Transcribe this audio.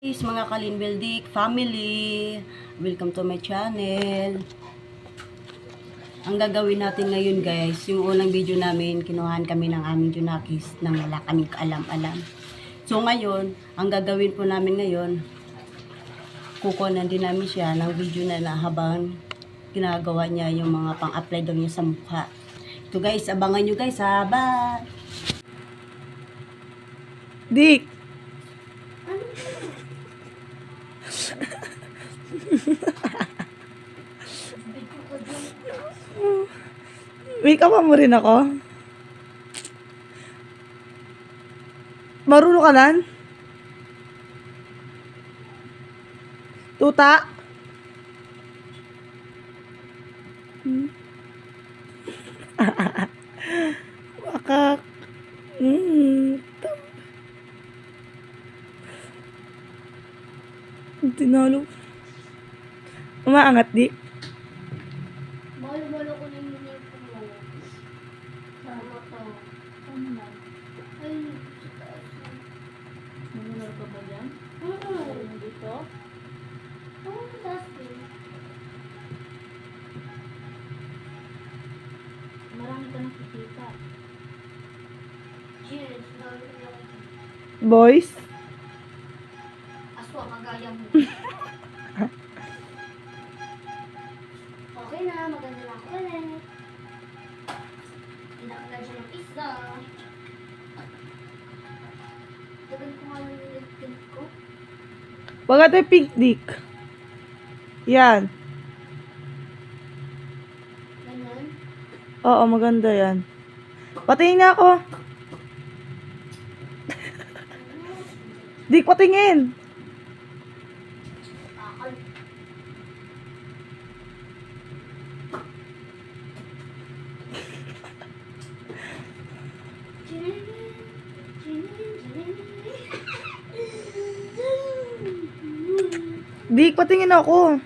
Guys, mga Kalinbeldik family, welcome to my channel. Ang gagawin natin ngayon guys, yung unang video namin, kinuhaan kami ng aming Junakis nang wala kaming kaalam-alam. So ngayon, ang gagawin po namin ngayon, kukunan din namin siya ng video na habang ginagawa niya yung mga pang-apply daw niya sa mukha. Ito guys, abangan nyo guys ha, bye! Dick! Make up mo rin ako? Marunong ka nan? Tuta? Wakak. Tinalo. Umaangat, di? Malo-malo ko na yung uniform mo. Sama to. Ano na? Ay, sa taas. Nangunar ka ba dyan? Oo. Dito? Oo, taas din. Marami ka nakikita. Cheers. Boys? Aswa, magaya mo. Okay na, maganda na ako ulit. Pinakagad siya ng isa. Tagal ko nga lang yung lip ko. Wag ito yung pink, Dick. Yan. Ganun. Oo, maganda yan. Patingin nga ako. Dick, patingin. Akal. Dick, patingin ako.